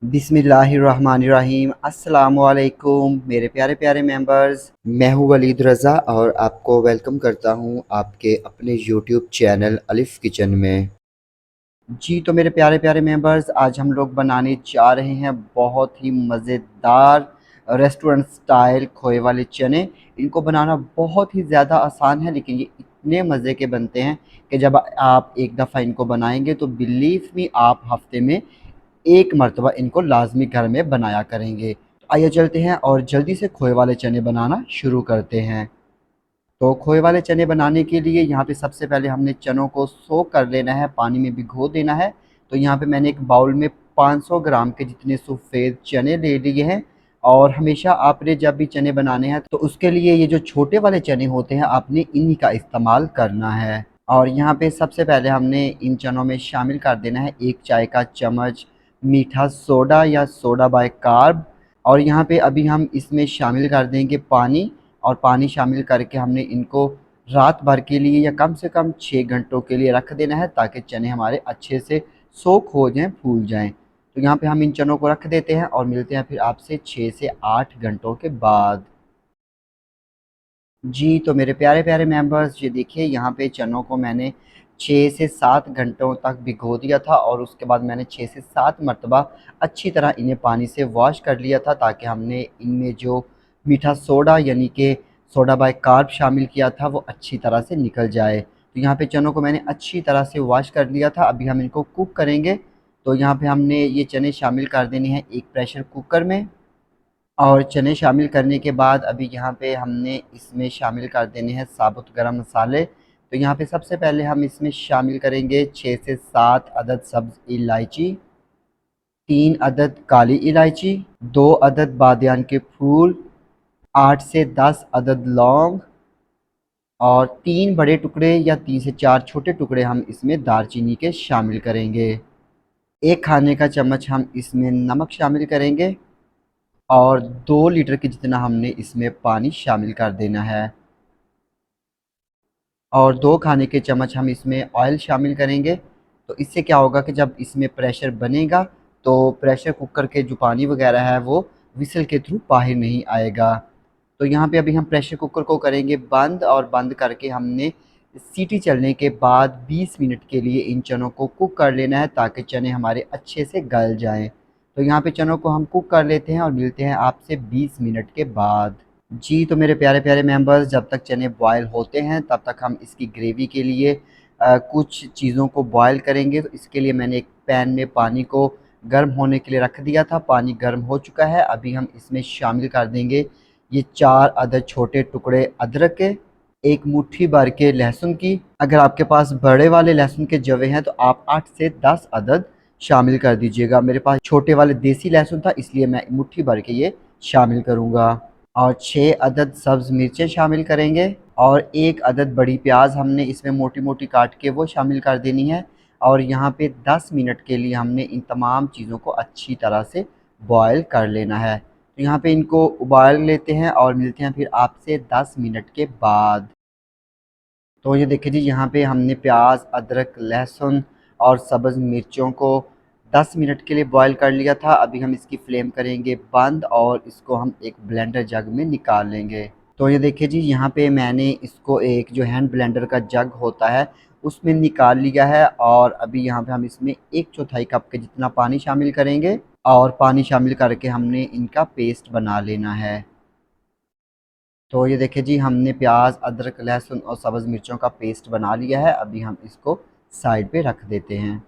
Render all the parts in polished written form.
बिस्मिल्लाहिर्रहमानिर्रहीम। अस्सलामुअलैकुम मेरे प्यारे प्यारे मेंबर्स, मैं हूँ वलीद रज़ा और आपको वेलकम करता हूँ आपके अपने यूट्यूब चैनल अलिफ़ किचन में। जी तो मेरे प्यारे प्यारे मेंबर्स, आज हम लोग बनाने जा रहे हैं बहुत ही मज़ेदार रेस्टोरेंट स्टाइल खोए वाले चने। इनको बनाना बहुत ही ज़्यादा आसान है, लेकिन ये इतने मज़े के बनते हैं कि जब आप एक दफ़ा इनको बनाएंगे तो बिलीव मी आप हफ्ते में एक मर्तबा इनको लाज़मी घर में बनाया करेंगे। तो आइए चलते हैं और जल्दी से खोए वाले चने बनाना शुरू करते हैं। तो खोए वाले चने बनाने के लिए यहाँ पे सबसे पहले हमने चनों को सोक कर लेना है, पानी में भिगो देना है। तो यहाँ पे मैंने एक बाउल में 500 ग्राम के जितने सफ़ेद चने ले लिए हैं। और हमेशा आपने जब भी चने बनाने हैं तो उसके लिए ये जो छोटे वाले चने होते हैं आपने इन्हीं का इस्तेमाल करना है। और यहाँ पे सबसे पहले हमने इन चनों में शामिल कर देना है 1 चाय का चम्मच मीठा सोडा या सोडा बाइकार्ब। और यहाँ पे अभी हम इसमें शामिल कर देंगे पानी। और पानी शामिल करके हमने इनको रात भर के लिए या कम से कम 6 घंटों के लिए रख देना है, ताकि चने हमारे अच्छे से सोख हो जाएं, फूल जाएं। तो यहाँ पे हम इन चनों को रख देते हैं और मिलते हैं फिर आपसे 6 से 8 घंटों के बाद। जी तो मेरे प्यारे प्यारे मेंबर्स, ये देखिए यहाँ पे चनों को मैंने 6 से 7 घंटों तक भिगो दिया था और उसके बाद मैंने 6 से 7 मरतबा अच्छी तरह इन्हें पानी से वॉश कर लिया था, ताकि हमने इनमें जो मीठा सोडा यानी कि सोडा बाइकार्ब शामिल किया था वो अच्छी तरह से निकल जाए। तो यहाँ पे चनों को मैंने अच्छी तरह से वॉश कर लिया था। अभी हम इनको कुक करेंगे। तो यहाँ पे हमने ये चने शामिल कर देने हैं एक प्रेशर कुकर में। और चने शामिल करने के बाद अभी यहाँ पे हमने इसमें शामिल कर देने हैं साबुत गरम मसाले। तो यहाँ पे सबसे पहले हम इसमें शामिल करेंगे 6 से 7 अदद सब्ज़ इलायची, 3 अदद काली इलायची, 2 अदद बादियान के फूल, 8 से 10 अदद लौंग और 3 बड़े टुकड़े या 3 से 4 छोटे टुकड़े हम इसमें दालचीनी के शामिल करेंगे। 1 खाने का चम्मच हम इसमें नमक शामिल करेंगे और 2 लीटर के जितना हमने इसमें पानी शामिल कर देना है। और 2 खाने के चम्मच हम इसमें ऑयल शामिल करेंगे। तो इससे क्या होगा कि जब इसमें प्रेशर बनेगा तो प्रेशर कुकर के जो पानी वगैरह है वो विसल के थ्रू बाहर नहीं आएगा। तो यहाँ पे अभी हम प्रेशर कुकर को करेंगे बंद और बंद करके हमने सीटी चलने के बाद 20 मिनट के लिए इन चनों को कुक कर लेना है, ताकि चने हमारे अच्छे से गल जाएं। तो यहाँ पे चनों को हम कुक कर लेते हैं और मिलते हैं आपसे 20 मिनट के बाद। जी तो मेरे प्यारे प्यारे मेंबर्स, जब तक चने बॉयल होते हैं तब तक हम इसकी ग्रेवी के लिए कुछ चीज़ों को बॉयल करेंगे। तो इसके लिए मैंने एक पैन में पानी को गर्म होने के लिए रख दिया था। पानी गर्म हो चुका है। अभी हम इसमें शामिल कर देंगे ये 4 अदद छोटे टुकड़े अदरक के, एक मुट्ठी भर के लहसुन की। अगर आपके पास बड़े वाले लहसुन के जवे हैं तो आप 8 से 10 अदद शामिल कर दीजिएगा। मेरे पास छोटे वाले देसी लहसुन था, इसलिए मैं मुट्ठी भर के ये शामिल करूँगा। और 6 अदद सब्ज़ मिर्चें शामिल करेंगे और 1 अदद बड़ी प्याज हमने इसमें मोटी मोटी काट के वो शामिल कर देनी है। और यहाँ पे 10 मिनट के लिए हमने इन तमाम चीज़ों को अच्छी तरह से बॉयल कर लेना है। तो यहाँ पे इनको उबाल लेते हैं और मिलते हैं फिर आपसे 10 मिनट के बाद। तो ये देखिए जी, यहाँ पे हमने प्याज, अदरक, लहसुन और सब्ज़ मिर्चों को 10 मिनट के लिए बॉईल कर लिया था। अभी हम इसकी फ्लेम करेंगे बंद और इसको हम एक ब्लेंडर जग में निकाल लेंगे। तो ये देखिए जी, यहाँ पे मैंने इसको एक जो हैंड ब्लेंडर का जग होता है उसमें निकाल लिया है। और अभी यहाँ पे हम इसमें 1/4 कप के जितना पानी शामिल करेंगे और पानी शामिल करके हमने इनका पेस्ट बना लेना है। तो ये देखिए जी, हमने प्याज, अदरक, लहसुन और सब्ज़ मिर्चों का पेस्ट बना लिया है। अभी हम इसको साइड पे रख देते हैं।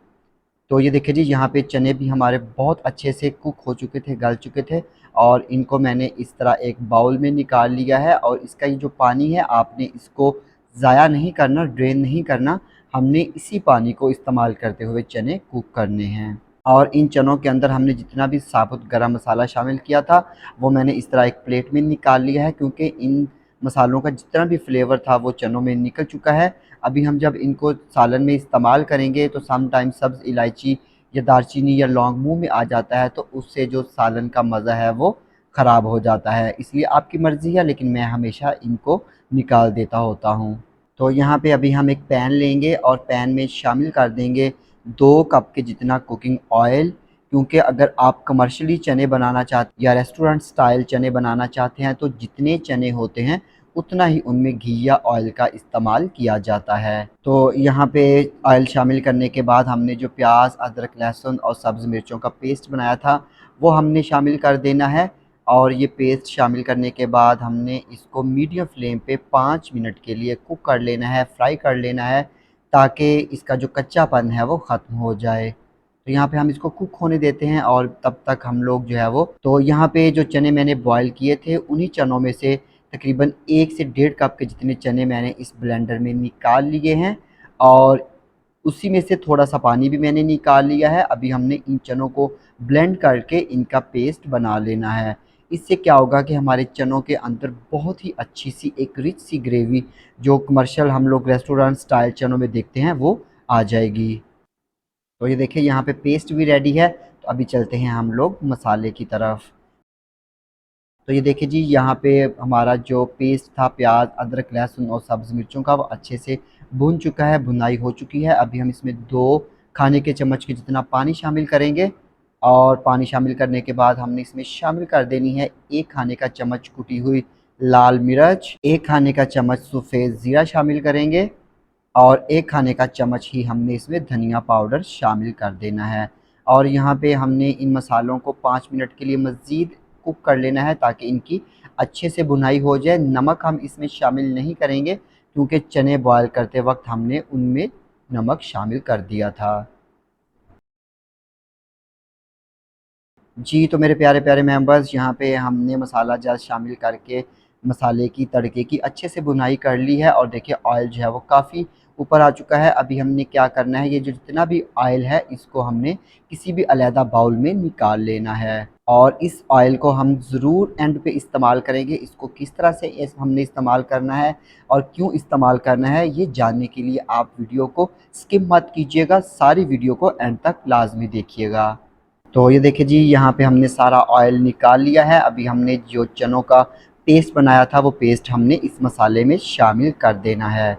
तो ये देखिए जी, यहाँ पे चने भी हमारे बहुत अच्छे से कुक हो चुके थे, गल चुके थे। और इनको मैंने इस तरह एक बाउल में निकाल लिया है। और इसका ये जो पानी है आपने इसको ज़ाया नहीं करना, ड्रेन नहीं करना। हमने इसी पानी को इस्तेमाल करते हुए चने कुक करने हैं। और इन चनों के अंदर हमने जितना भी साबुत गरम मसाला शामिल किया था वो मैंने इस तरह एक प्लेट में निकाल लिया है, क्योंकि इन मसालों का जितना भी फ्लेवर था वो चनों में निकल चुका है। अभी हम जब इनको सालन में इस्तेमाल करेंगे तो सम टाइम सब्ज़ इलायची या दालचीनी या लौंग मुंह में आ जाता है, तो उससे जो सालन का मज़ा है वो ख़राब हो जाता है। इसलिए आपकी मर्ज़ी है, लेकिन मैं हमेशा इनको निकाल देता होता हूँ। तो यहाँ पे अभी हम एक पैन लेंगे और पैन में शामिल कर देंगे 2 कप के जितना कुकिंग ऑयल, क्योंकि अगर आप कमर्शियली चने बनाना चाहते या रेस्टोरेंट स्टाइल चने बनाना चाहते हैं तो जितने चने होते हैं उतना ही उनमें घी या ऑयल का इस्तेमाल किया जाता है। तो यहाँ पे ऑयल शामिल करने के बाद हमने जो प्याज, अदरक, लहसुन और सब्ज़ मिर्चों का पेस्ट बनाया था वो हमने शामिल कर देना है। और ये पेस्ट शामिल करने के बाद हमने इसको मीडियम फ्लेम पे 5 मिनट के लिए कुक कर लेना है, फ्राई कर लेना है, ताकि इसका जो कच्चापन है वो ख़त्म हो जाए। तो यहाँ पे हम इसको कुक होने देते हैं और तब तक हम लोग जो है वो तो यहाँ पे जो चने मैंने बॉईल किए थे उन्हीं चनों में से तकरीबन 1 से 1.5 कप के जितने चने मैंने इस ब्लेंडर में निकाल लिए हैं और उसी में से थोड़ा-सा पानी भी मैंने निकाल लिया है। अभी हमने इन चनों को ब्लेंड करके इनका पेस्ट बना लेना है। इससे क्या होगा कि हमारे चनों के अंदर बहुत ही अच्छी-सी एक रिच सी ग्रेवी जो कमर्शियल हम लोग रेस्टोरेंट स्टाइल चनों में देखते हैं वो आ जाएगी। तो ये देखिए यहाँ पे पेस्ट भी रेडी है। तो अभी चलते हैं हम लोग मसाले की तरफ। तो ये देखिए जी यहाँ पे हमारा जो पेस्ट था प्याज, अदरक, लहसुन और सब्ज़ मिर्चों का वो अच्छे से भुन चुका है, भुनाई हो चुकी है। अभी हम इसमें 2 खाने के चम्मच के जितना पानी शामिल करेंगे और पानी शामिल करने के बाद हमने इसमें शामिल कर देनी है 1 खाने का चम्मच कुटी हुई लाल मिर्च, 1 खाने का चम्मच सफ़ेद ज़ीरा शामिल करेंगे और 1 खाने का चम्मच ही हमने इसमें धनिया पाउडर शामिल कर देना है। और यहाँ पे हमने इन मसालों को 5 मिनट के लिए मज़ीद कुक कर लेना है ताकि इनकी अच्छे से भुनाई हो जाए। नमक हम इसमें शामिल नहीं करेंगे क्योंकि चने बॉयल करते वक्त हमने उनमें नमक शामिल कर दिया था। जी, तो मेरे प्यारे-प्यारे मेंबर्स यहाँ पे हमने मसाला जार शामिल करके मसाले की तड़के की अच्छे से भुनाई कर ली है और देखिए ऑयल जो है वो काफ़ी ऊपर आ चुका है। अभी हमने क्या करना है, ये जो जितना भी ऑयल है इसको हमने किसी भी अलहदा बाउल में निकाल लेना है और इस ऑयल को हम ज़रूर एंड पे इस्तेमाल करेंगे। इसको किस तरह से हमने इस्तेमाल करना है और क्यों इस्तेमाल करना है ये जानने के लिए आप वीडियो को स्किप मत कीजिएगा, सारी वीडियो को एंड तक लाज़मी देखिएगा। तो ये देखिए जी यहाँ पे हमने सारा ऑयल निकाल लिया है। अभी हमने जो चनों का पेस्ट बनाया था वो पेस्ट हमने इस मसाले में शामिल कर देना है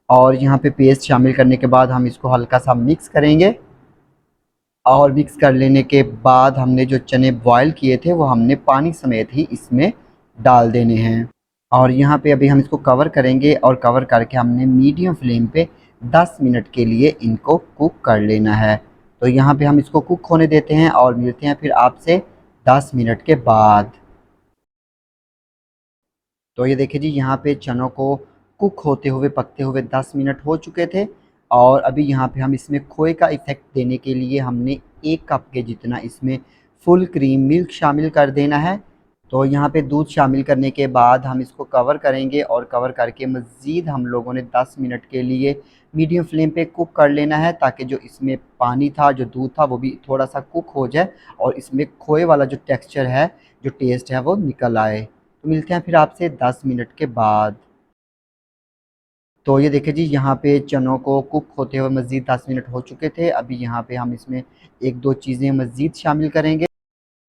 और यहाँ पे पेस्ट शामिल करने के बाद हम इसको हल्का सा मिक्स करेंगे और मिक्स कर लेने के बाद हमने जो चने बॉयल किए थे वो हमने पानी समेत ही इसमें डाल देने हैं और यहाँ पे अभी हम इसको कवर करेंगे और कवर करके हमने मीडियम फ्लेम पे 10 मिनट के लिए इनको कुक कर लेना है। तो यहाँ पे हम इसको कुक होने देते हैं और मिलते हैं फिर आपसे 10 मिनट के बाद। तो ये देखिए जी यहाँ पे चनों को कुक होते हुए पकते हुए 10 मिनट हो चुके थे और अभी यहाँ पे हम इसमें खोए का इफ़ेक्ट देने के लिए हमने 1 कप के जितना इसमें फुल क्रीम मिल्क शामिल कर देना है। तो यहाँ पे दूध शामिल करने के बाद हम इसको कवर करेंगे और कवर करके मज़ीद हम लोगों ने 10 मिनट के लिए मीडियम फ्लेम पे कुक कर लेना है ताकि जो इसमें पानी था, जो दूध था वो भी थोड़ा सा कुक हो जाए और इसमें खोए वाला जो टेक्सचर है, जो टेस्ट है वो निकल आए। तो मिलते हैं फिर आपसे 10 मिनट के बाद। तो ये देखिए जी यहाँ पे चनों को कुक होते हुए मज़ीद 10 मिनट हो चुके थे। अभी यहाँ पे हम इसमें 1-2 चीज़ें मज़ीद शामिल करेंगे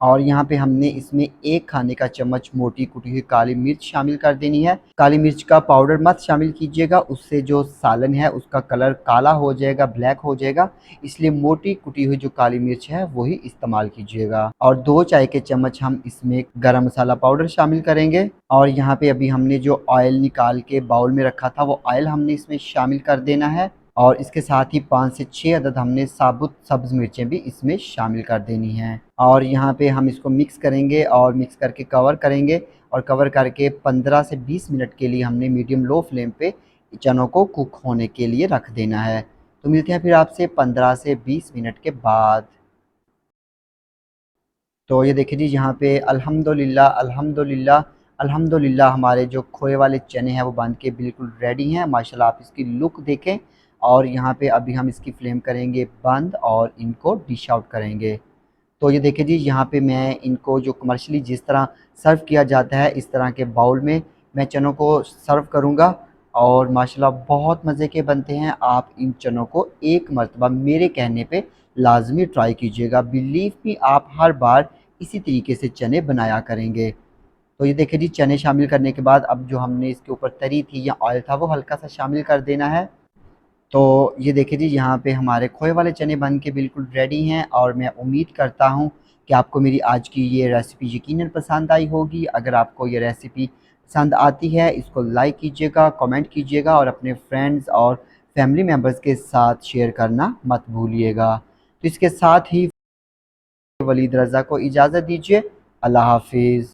और यहाँ पे हमने इसमें 1 खाने का चम्मच मोटी कुटी हुई काली मिर्च शामिल कर देनी है। काली मिर्च का पाउडर मत शामिल कीजिएगा, उससे जो सालन है उसका कलर काला हो जाएगा, ब्लैक हो जाएगा। इसलिए मोटी कुटी हुई जो काली मिर्च है वही इस्तेमाल कीजिएगा। और 2 चाय के चम्मच हम इसमें गरम मसाला पाउडर शामिल करेंगे और यहाँ पे अभी हमने जो ऑयल निकाल के बाउल में रखा था वो ऑयल हमने इसमें शामिल कर देना है और इसके साथ ही 5 से 6 अदद हमने साबुत सब्ज़ मिर्चें भी इसमें शामिल कर देनी हैं और यहाँ पे हम इसको मिक्स करेंगे और मिक्स करके कवर करेंगे और कवर करके 15 से 20 मिनट के लिए हमने मीडियम लो फ्लेम पे चनों को कुक होने के लिए रख देना है। तो मिलते हैं फिर आपसे 15 से 20 मिनट के बाद। तो ये देखिए जी यहाँ पे अल्हम्दुलिल्लाह अल्हम्दुलिल्लाह अल्हम्दुलिल्लाह हमारे जो खोए वाले चने हैं वो बन के बिल्कुल रेडी हैं। माशाल्लाह आप इसकी लुक देखें और यहाँ पे अभी हम इसकी फ्लेम करेंगे बंद और इनको डिश आउट करेंगे। तो ये देखिए जी यहाँ पे मैं इनको जो कमर्शियली जिस तरह सर्व किया जाता है इस तरह के बाउल में मैं चनों को सर्व करूँगा और माशाल्लाह बहुत मज़े के बनते हैं। आप इन चनों को एक मर्तबा मेरे कहने पे लाज़मी ट्राई कीजिएगा। बिलीव मी आप हर बार इसी तरीके से चने बनाया करेंगे। तो ये देखिए जी चने शामिल करने के बाद अब जो हमने इसके ऊपर तरी थी या ऑयल था वो हल्का सा शामिल कर देना है। तो ये देखिए जी, यहाँ पे हमारे खोए वाले चने बन के बिल्कुल रेडी हैं और मैं उम्मीद करता हूँ कि आपको मेरी आज की ये रेसिपी यकीनन पसंद आई होगी। अगर आपको ये रेसिपी पसंद आती है, इसको लाइक कीजिएगा, कमेंट कीजिएगा और अपने फ्रेंड्स और फैमिली मेम्बर्स के साथ शेयर करना मत भूलिएगा। तो इसके साथ ही वलीद रज़ा को इजाज़त दीजिए। अल्लाह हाफिज़।